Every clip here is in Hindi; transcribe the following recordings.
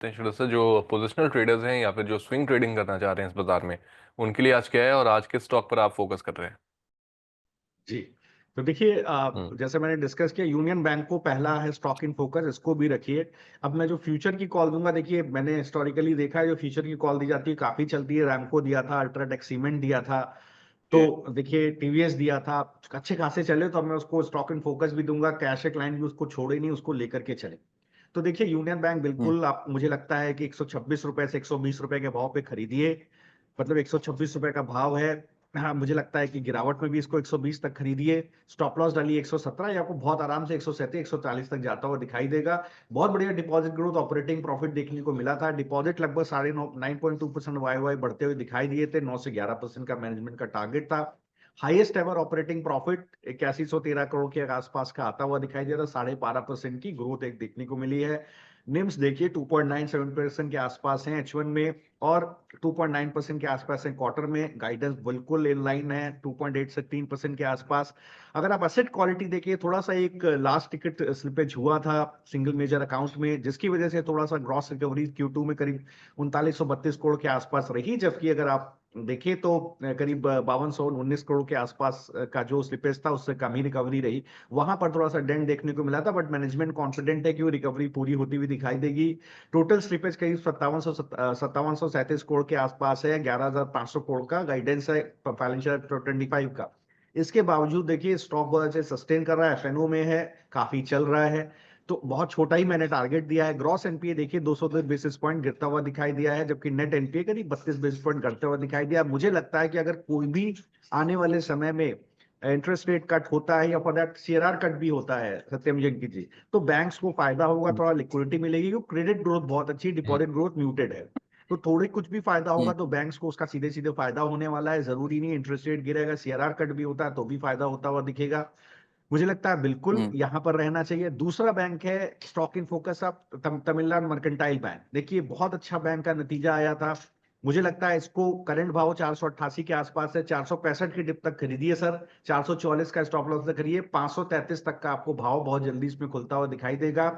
पोटेंशियल से जो पोजिशनल ट्रेडर्स हैं या फिर जो स्विंग ट्रेडिंग करना चाह रहे हैं इस बाजार में, उनके लिए आज क्या है और आज किस स्टॉक पर आप फोकस कर रहे हैं? जी। तो देखिए हम्म। जैसे मैंने डिस्कस किया, यूनियन बैंक को पहला है स्टॉक इन फोकस, इसको भी रखिए। अब मैं जो फ्यूचर की कॉल दूंगा, देखिए मैंने हिस्टोरिकली देखा है जो फ्यूचर की कॉल दी जाती है काफी चलती है। रैमको दिया था, अल्ट्राटेक सीमेंट दिया था, तो देखिए टीवीएस दिया था, अच्छे खासे चले, तो अब मैं उसको स्टॉक इन फोकस भी दूंगा। कैश ए क्लाइंट भी उसको छोड़े नहीं, उसको लेकर के चले। तो देखिए यूनियन बैंक हम्म। बिल्कुल, आप मुझे लगता है कि 126 रुपए से 120 रुपए के भाव पे खरीदिए। मतलब 126 रुपए का भाव है। हाँ, मुझे लगता है कि गिरावट में भी इसको 120 तक खरीदिए। स्टॉप लॉस डालिए 117, या आपको बहुत आराम से 137 140 तक जाता हुआ दिखाई देगा। बहुत बढ़िया डिपॉजिट ग्रोथ, ऑपरेटिंग प्रॉफिट देखने को मिला था। डिपॉजिट लगभग साढ़े 9.2% वाई वाई बढ़ते हुए दिखाई दिए थे। 9 से 11% का मैनेजमेंट का टारगेट था। Highest ever operating profit 8113 crore के आसपास का आता हुआ दिखाई दिया था। 12.5% की ग्रोथ एक देखने को मिली है। निम्स देखिए 2.97% के आसपास है H1 में, और 2.9% के आसपास है क्वार्टर में। गाइडेंस बिल्कुल इन लाइन है 2.8 से 3% के आसपास। अगर आप एसेट क्वालिटी देखिए, थोड़ा सा एक लास्ट टिकट स्लिपेज हुआ था सिंगल मेजर अकाउंट में, जिसकी वजह से थोड़ा सा ग्रॉस रिकवरी Q2 में करीब 3932 करोड़ के आसपास रही। जबकि अगर आप देखिए तो करीब 5219 करोड़ के आसपास का जो स्लिपेज था, उससे कम ही रिकवरी रही। वहां पर थोड़ा सा डेंट देखने को मिला था, बट मैनेजमेंट कॉन्फिडेंट है कि वो रिकवरी पूरी होती हुई दिखाई देगी। टोटल स्लिपेज करीब 5737 करोड़ के आसपास है। 11500 करोड़ का गाइडेंस है फाइनेंशियल 25 का। इसके बावजूद देखिए स्टॉक बहुत अच्छे सस्टेन कर रहा है, एफएनओ में है, काफी चल रहा है। तो बहुत छोटा ही मैंने टारगेट दिया है। ग्रॉस एनपीए देखिए 210 बेसिस पॉइंट गिरता हुआ दिखाई दिया है, जबकि नेट एनपीए करीब 32 बेसिस पॉइंट घटते हुआ दिखाई दिया। मुझे लगता है कि अगर कोई भी आने वाले समय में इंटरेस्ट रेट कट होता है, या फॉर दैट सीआरआर कट भी होता है सत्यम जंकी जी, तो बैंक्स को फायदा होगा, थोड़ा लिक्विडिटी मिलेगी, क्योंकि क्रेडिट ग्रोथ बहुत अच्छी, हम्म। डिपॉजिट ग्रोथ म्यूटेड है। तो थोड़े कुछ भी फायदा होगा हम्म। तो बैंक्स को उसका सीधे सीधे फायदा होने वाला है। जरूरी नहीं इंटरेस्ट रेट गिरेगा, सीआरआर कट भी होता है तो भी फायदा होता हुआ दिखेगा। मुझे लगता है बिल्कुल हम्म। यहां पर रहना चाहिए। दूसरा बैंक है stock in focus of Tamil Nadu mercantile bank. देखिए बहुत अच्छा बैंक का नतीजा आया था। मुझे लगता है इसको करंट भाव 488 के आसपास है, 465 की डिप तक खरीदिए सर। 444 का स्टॉप लॉस तक करिए। 533 तक का आपको भाव बहुत जल्दी इसमें खुलता हुआ दिखाई देगा।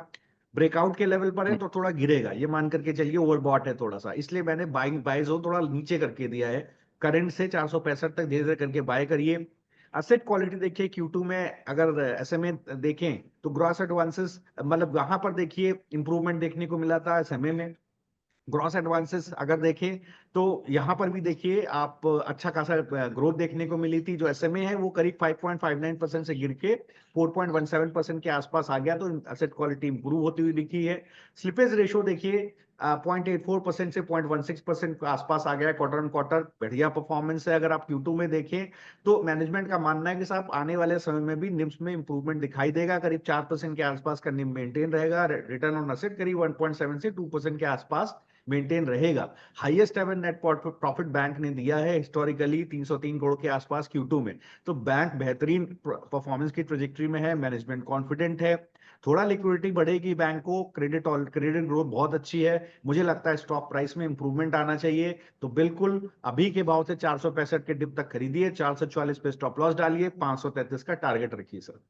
ब्रेकआउट के लेवल पर है हम्म। तो थोड़ा गिरेगा, ये मान करके चलिए ओवरबॉट है थोड़ा सा, इसलिए मैंने बाइंग बाय जोन थोड़ा नीचे करके दिया है। करंट से 465 तक धीरे धीरे करके बाय करिए। एसेट क्वालिटी देखिए Q2 में अगर एसएमए देखें तो ग्रॉस एडवांसेस, मतलब वहां पर देखिए इंप्रूवमेंट देखने को मिला था एसएमए में। ग्रॉस एडवांसेस अगर देखें तो यहां पर भी देखिए आप अच्छा खासा ग्रोथ देखने को मिली थी। जो एसएमए है वो करीब 5.59% से गिर के 4.17% के आसपास आ गया, तो एसेट क्वालिटी इंप्रूव होती हुई दिखी है। स्लिपेज रेशो देखिए 0.84% से 0.16% के आसपास आ गया है क्वार्टर ऑन क्वार्टर। बढ़िया परफॉर्मेंस है। अगर आप Q2 में देखें तो मैनेजमेंट का मानना है कि साहब आने वाले समय में भी निम्स में इंप्रूवमेंट दिखाई देगा। करीब 4% के आसपास का निम मेंटेन रहेगा। रिटर्न ऑन असेट करीब 1.7 से 2% के आसपास मेंटेन रहेगा। Highest ever net profit bank ने दिया है हिस्टोरिकली 303 करोड़ के आसपास Q2 में। तो बैंक बेहतरीन परफॉर्मेंस की ट्रेजेक्टरी में है, मैनेजमेंट कॉन्फिडेंट है। थोड़ा लिक्विडिटी बढ़ेगी बैंक को, क्रेडिट ग्रोथ बहुत अच्छी है। मुझे लगता है स्टॉक प्राइस में इंप्रूवमेंट आना चाहिए। तो बिल्कुल अभी के भाव से 465 के डिप तक खरीदिए। 444 पे स्टॉप लॉस डालिए, 533 का टारगेट रखिए सर।